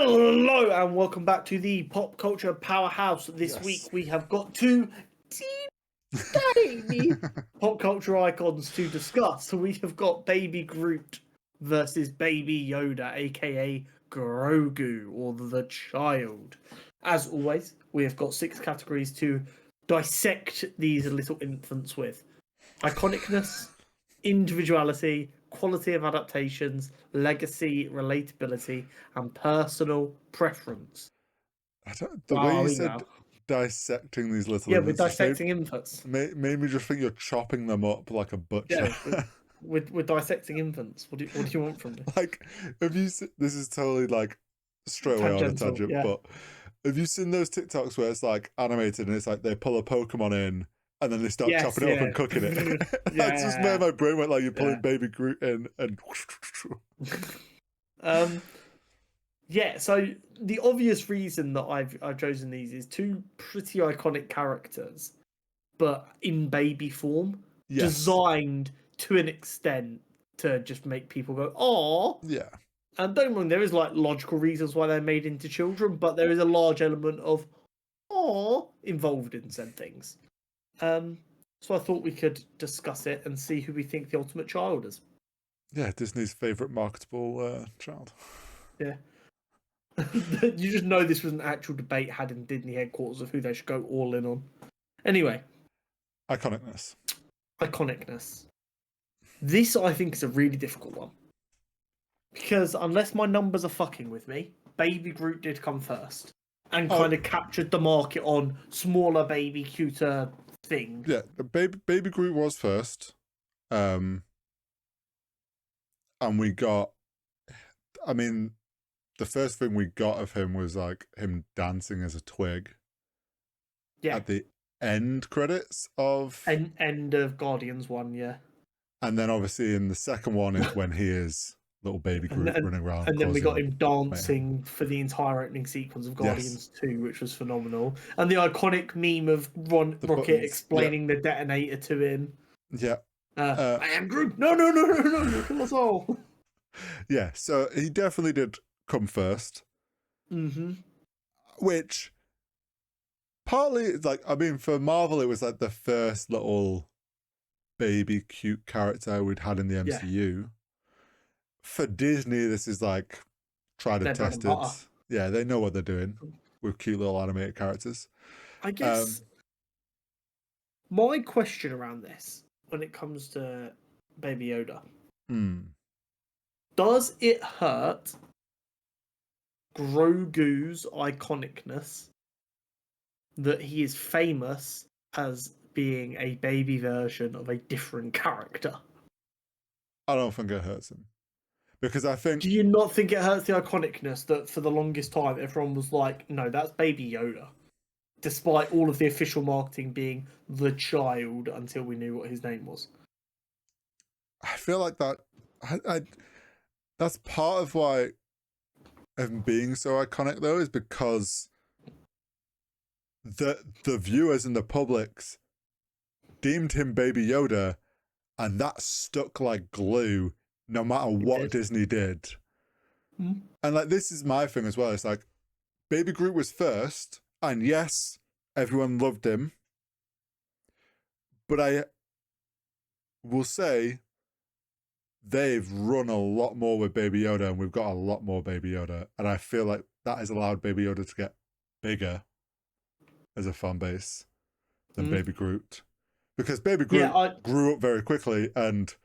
Hello and welcome back to the Pop Culture Powerhouse. This week we have got two tiny pop culture icons to discuss. So we have got Baby Groot versus Baby Yoda, aka Grogu, or the child. As always, we have got 6 categories to dissect these little infants with: iconic-ness, individuality, quality of adaptations, legacy, relatability, and personal preference. The way you said dissecting these little we're dissecting infants. Made me just think you're chopping them up like a butcher. Yeah, we're dissecting infants. What do you want from me? Like, this is totally like straight away on a tangent, but have you seen those TikToks where it's like animated and it's like they pull a Pokemon in and then they start chopping it up and cooking it? That's just where my brain went, like you're pulling Baby Groot in and so the obvious reason that I've chosen these is two pretty iconic characters, but in baby form, designed to an extent to just make people go, "Oh, yeah." And don't mind, there is like logical reasons why they're made into children, but there is a large element of "oh" involved in said things. So I thought we could discuss it and see who we think the ultimate child is. Yeah, Disney's favorite marketable child. Yeah. You just know this was an actual debate had in Disney headquarters of who they should go all in on. Anyway. Iconic-ness. Iconic-ness. This, I think, is a really difficult one. Because unless my numbers are fucking with me, Baby Groot did come first. And kind of captured the market on smaller, baby, cuter things. Yeah, Baby Groot was first. And we got... I mean... The first thing we got of him was like him dancing as a twig. Yeah. At the end credits of end of Guardians 1, yeah. And then obviously in the second one is when he is little Baby Groot running around. And then we got him dancing for the entire opening sequence of Guardians 2, which was phenomenal. And the iconic meme of Rocket buttons, explaining the detonator to him. Yeah. I am Groot. No, you kill us all. Yeah, so he definitely did come first. Which partly, like, I mean, for Marvel, it was like the first little baby cute character we'd had in the MCU. For Disney, this is like tried and tested. Yeah, they know what they're doing with cute little animated characters. I guess my question around this, when it comes to Baby Yoda, does it hurt Grogu's iconicness that he is famous as being a baby version of a different character? I don't think it hurts him. Because I think... Do you not think it hurts the iconicness that for the longest time everyone was like, no, that's Baby Yoda? Despite all of the official marketing being the child until we knew what his name was. I feel like that... that's part of why him being so iconic, though, is because the viewers and the publics deemed him Baby Yoda, and that stuck like glue no matter what Disney did. And like, this is my thing as well. It's like, Baby Groot was first, and yes, everyone loved him. But I will say they've run a lot more with Baby Yoda, and we've got a lot more Baby Yoda. And I feel like that has allowed Baby Yoda to get bigger as a fan base than Baby Groot. Because Baby Groot grew up very quickly, and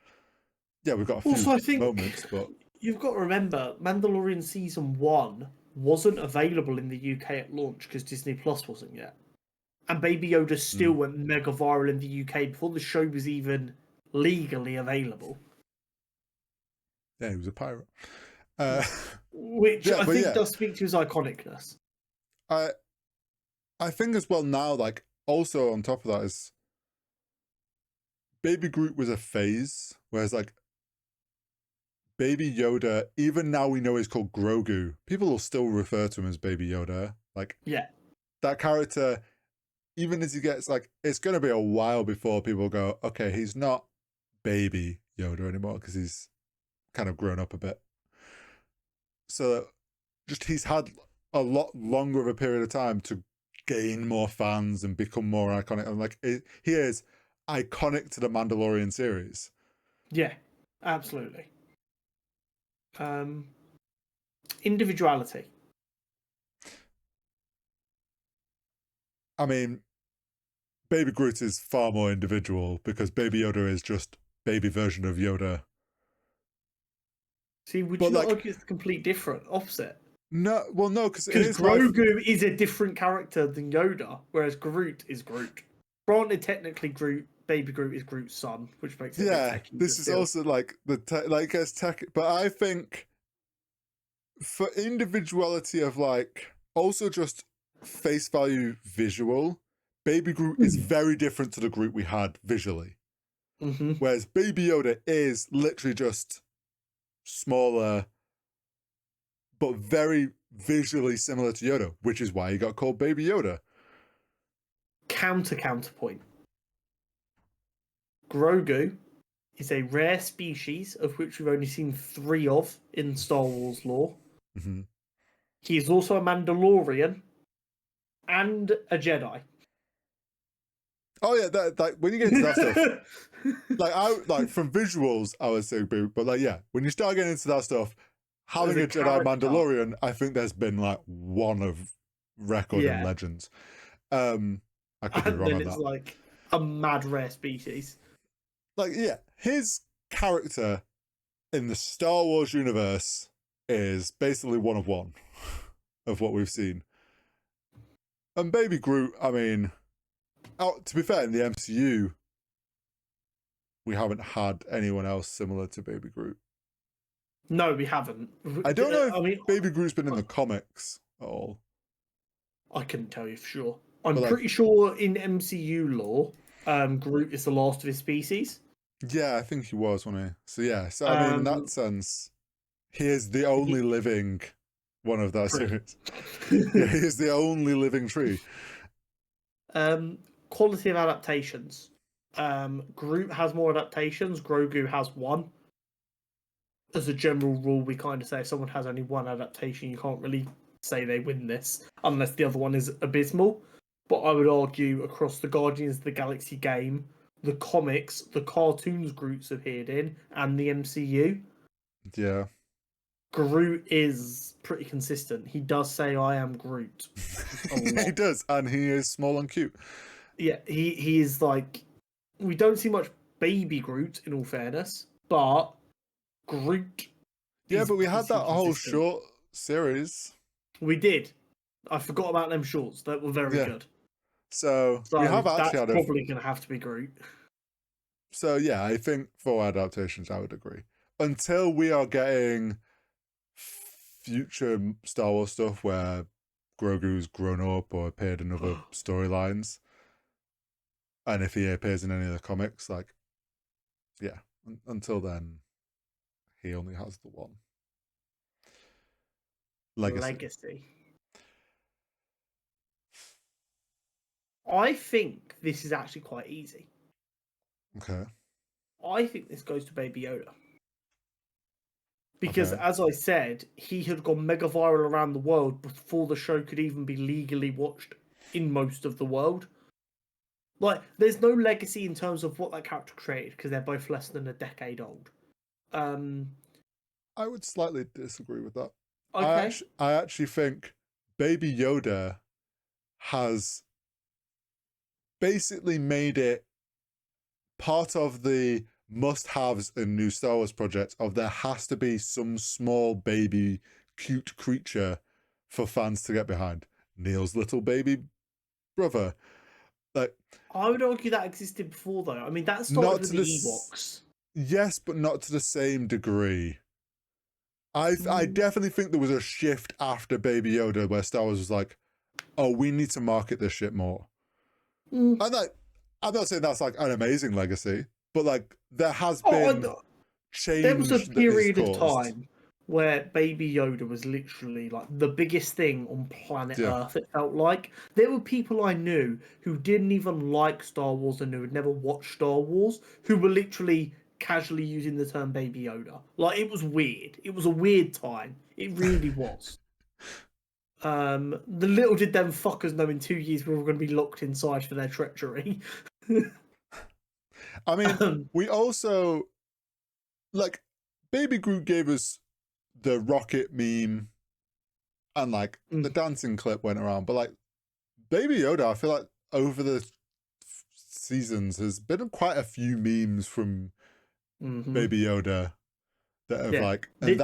we've got a few moments, but you've got to remember, Mandalorian Season 1 wasn't available in the UK at launch because Disney Plus wasn't yet. And Baby Yoda still went mega viral in the UK before the show was even legally available. Yeah, he was a pirate. Which I think does speak to his iconicness. I think as well now, like, also on top of that is Baby Groot was a phase, whereas like Baby Yoda, even now we know he's called Grogu, people will still refer to him as Baby Yoda. Like, that character, even as he gets, like, it's going to be a while before people go, okay, he's not Baby Yoda anymore because he's kind of grown up a bit. So just he's had a lot longer of a period of time to gain more fans and become more iconic. And like he is iconic to the Mandalorian series. Yeah, absolutely. Individuality. I mean, Baby Groot is far more individual because Baby Yoda is just baby version of Yoda. See, would But you not like, argue it's the complete different opposite? no, well, no, because Because Grogu is a different character than Yoda, whereas Groot is Groot. Granted, technically, Baby Groot is Groot's son, which makes it a bit yeah, techy. this is also like like as tech, but I think for individuality of like also just face value visual, Baby Groot is very different to the Groot we had visually. Mm-hmm. Whereas Baby Yoda is literally just smaller, but very visually similar to Yoda, which is why he got called Baby Yoda. Counterpoint. Grogu is a rare species of which we've only seen 3 of in Star Wars lore. Mm-hmm. He is also a Mandalorian and a Jedi. Oh yeah, that like when you get into that stuff, like from visuals, I would say, but like yeah, when you start getting into that stuff, having a Jedi Mandalorian, I think there's been like one of record and legends. I could be wrong on that. It's like a mad rare species. Like yeah, his character in the Star Wars universe is basically one of one of what we've seen. And Baby Groot, I mean, to be fair, in the MCU, we haven't had anyone else similar to Baby Groot. No, we haven't. I don't know if Baby Groot's been in the comics at all. I couldn't tell you for sure. I'm pretty sure in MCU lore, Groot is the last of his species. Yeah, I think he was, wasn't he? So yeah, so I mean, in that sense, he is the only living one of that series. Yeah, he is the only living tree. Quality of adaptations. Groot has more adaptations. Grogu has 1. As a general rule, we kind of say if someone has only 1 adaptation, you can't really say they win this unless the other one is abysmal. But I would argue across the Guardians of the Galaxy game, the comics, the cartoons Groot's appeared in, and the MCU. Yeah. Groot is pretty consistent. He does say, "I am Groot." He does, and he is small and cute. Yeah, he is like. We don't see much baby Groot, in all fairness, but Groot. Yeah, but we had that whole short series. We did. I forgot about them shorts. That were very good. So we have actually had probably going to have to be Groot. So yeah, I think for adaptations, I would agree. Until we are getting future Star Wars stuff where Grogu's grown up or appeared in other storylines, and if he appears in any of the comics, like, yeah, until then, he only has the one. Legacy. I think this is actually quite easy. Okay. I think this goes to Baby Yoda. Because, as I said, he had gone mega viral around the world before the show could even be legally watched in most of the world. Like, there's no legacy in terms of what that character created, because they're both less than a decade old. I would slightly disagree with that. Okay. I actually think Baby Yoda has basically made it part of the must-haves in new Star Wars projects of there has to be some small baby cute creature for fans to get behind. Neil's little baby brother. Like, I would argue that existed before, though. I mean, that started with the Ewoks. Yes, but not to the same degree. I definitely think there was a shift after Baby Yoda where Star Wars was like, oh, we need to market this shit more. And like, I'm not saying that's like an amazing legacy, but like there has been change. There was a period of time where Baby Yoda was literally like the biggest thing on planet Earth, it felt like. There were people I knew who didn't even like Star Wars and who had never watched Star Wars, who were literally casually using the term Baby Yoda. Like, it was weird. It was a weird time. It really was. The little did them fuckers know in 2 years we were going to be locked inside for their treachery. I mean, we also like Baby Groot gave us the rocket meme and like the dancing clip went around, but like Baby Yoda, I feel like over the seasons has been quite a few memes from Baby Yoda that have like and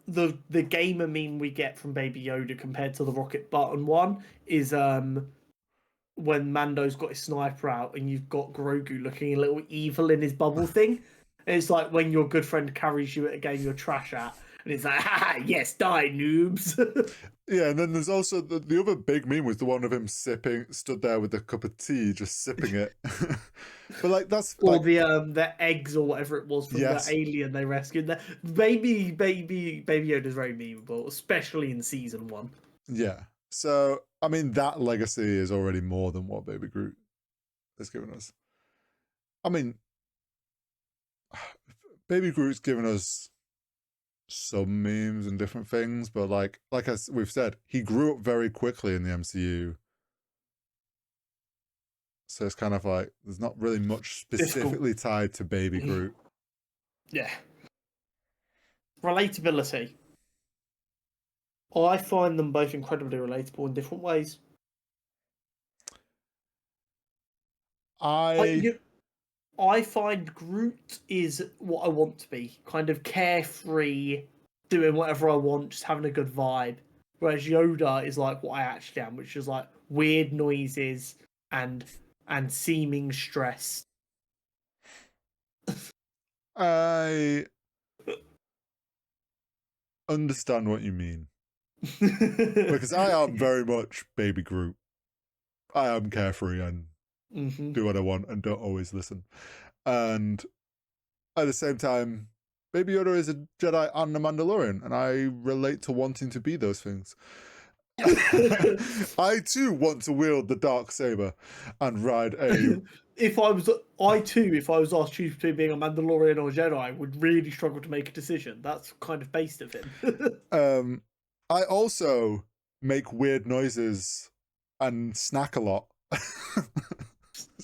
the gamer meme we get from Baby Yoda compared to the rocket button one is when Mando's got his sniper out and you've got Grogu looking a little evil in his bubble thing. And it's like when your good friend carries you at a game you're trash at, and it's like, ha, yes, die, noobs. Yeah, and then there's also the other big meme was the one of him stood there with a cup of tea, just sipping it. But like that's or like the eggs or whatever it was from the alien they rescued. Baby Yoda's very memeable, especially in season 1. Yeah. So I mean that legacy is already more than what Baby Groot has given us. I mean, Baby Groot's given us some memes and different things, but like we've said, he grew up very quickly in the MCU. So it's kind of like there's not really much specifically tied to Baby Groot. Yeah. Relatability. I find them both incredibly relatable in different ways. I find Groot is what I want to be, kind of carefree, doing whatever I want, just having a good vibe. Whereas Yoda is like what I actually am, which is like weird noises and seeming stress. I understand what you mean. Because I am very much Baby Groot. I am carefree and do what I want and don't always listen. And at the same time, Baby Yoda is a Jedi and a Mandalorian, and I relate to wanting to be those things. I too want to wield the dark saber and ride a. If I was asked to choose between being a Mandalorian or a Jedi, would really struggle to make a decision. That's kind of based of him. I also make weird noises and snack a lot.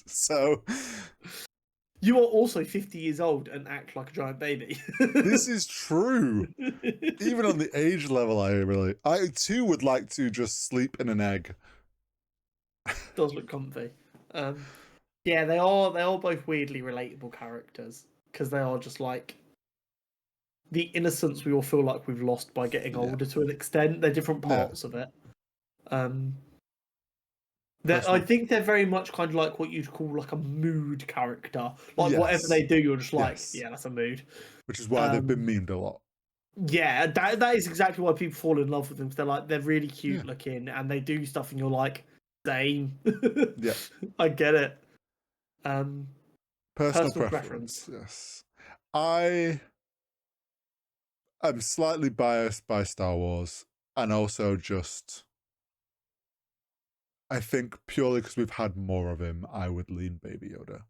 So you are also 50 years old and act like a giant baby. This is true. Even on the age level, I too would like to just sleep in an egg. Does look comfy. Yeah, they are both weirdly relatable characters because they are just like the innocence we all feel like we've lost by getting older to an extent. They're different parts of it. I think they're very much kind of like what you'd call like a mood character. Like whatever they do, you're just like, yeah, that's a mood. Which is why they've been memed a lot. Yeah, that is exactly why people fall in love with them. Because they're really cute looking and they do stuff, and you're like, same. Yeah, I get it. Personal preference. Yes, I am slightly biased by Star Wars, and also just. I think purely because we've had more of him, I would lean Baby Yoda.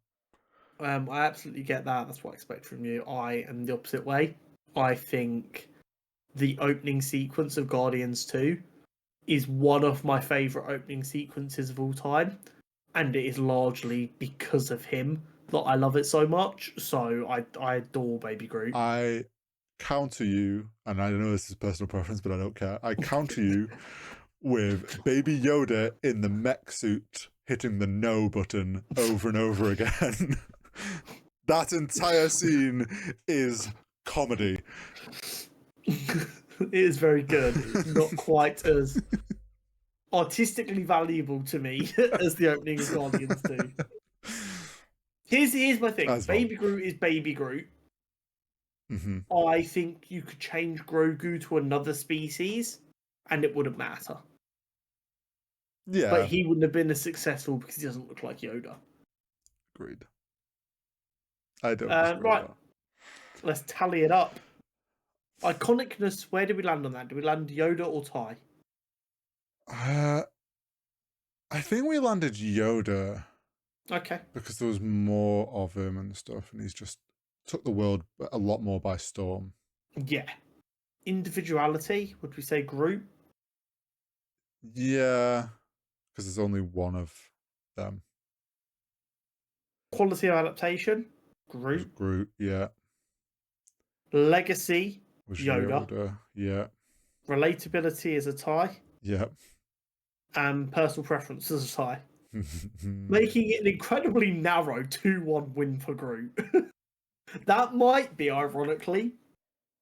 I absolutely get that. That's what I expect from you. I am the opposite way. I think the opening sequence of Guardians 2 is one of my favourite opening sequences of all time. And it is largely because of him that I love it so much. So I adore Baby Groot. I counter you, and I know this is personal preference, but I don't care. I counter you with Baby Yoda in the mech suit hitting the no button over and over again. That entire scene is comedy. It is very good. It's not quite as artistically valuable to me as the opening of Guardians 2. Here's my thing. Baby Groot is Baby Groot. I think you could change Grogu to another species and it wouldn't matter. Yeah. But he wouldn't have been as successful because he doesn't look like Yoda. Agreed. I don't disagree with that. Let's tally it up. Iconic-ness, where did we land on that? Did we land Yoda or Ty? I think we landed Yoda. Okay. Because there was more of him and stuff, and he's just took the world a lot more by storm. Yeah. Individuality, would we say Groot? Yeah, because there's only one of them. Quality of adaptation, Was Groot. Groot, yeah. Legacy, Was Yoda. Yoda, yeah. Relatability is a tie. Yeah. And personal preference is a tie. Making it an incredibly narrow 2-1 win for Groot. That might be, ironically,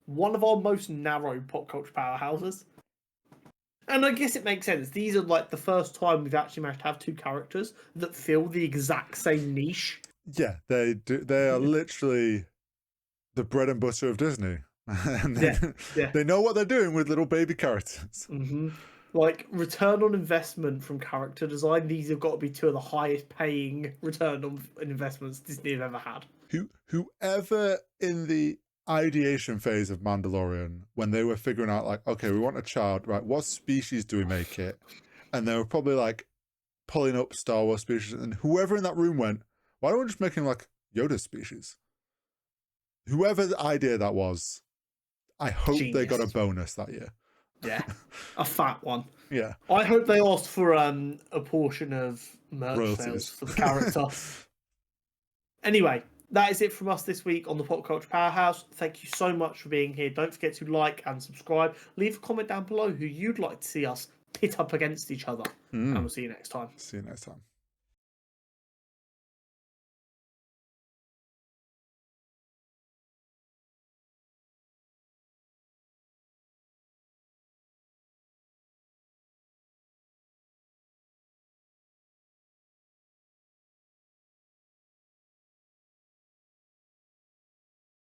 one of our most narrow pop culture powerhouses. And I guess it makes sense. These are like the first time we've actually managed to have two characters that fill the exact same niche. Yeah, they do. They are literally the bread and butter of Disney. And they know what they're doing with little baby characters. Mm-hmm. Like, return on investment from character design, these have got to be two of the highest paying return on investments Disney have ever had. Whoever in the ideation phase of Mandalorian, when they were figuring out, like, okay, we want a child, right? What species do we make it? And they were probably like pulling up Star Wars species, and whoever in that room went, why don't we just make him like Yoda's species? Whoever the idea that was, I hope they got a bonus that year. Yeah, a fat one. Yeah. I hope they asked for a portion of merch Royalties. sales for the character. Anyway, that is it from us this week on the Pop Culture Powerhouse. Thank you so much for being here. Don't forget to like and subscribe. Leave a comment down below who you'd like to see us pit up against each other. And we'll see you next time. See you next time.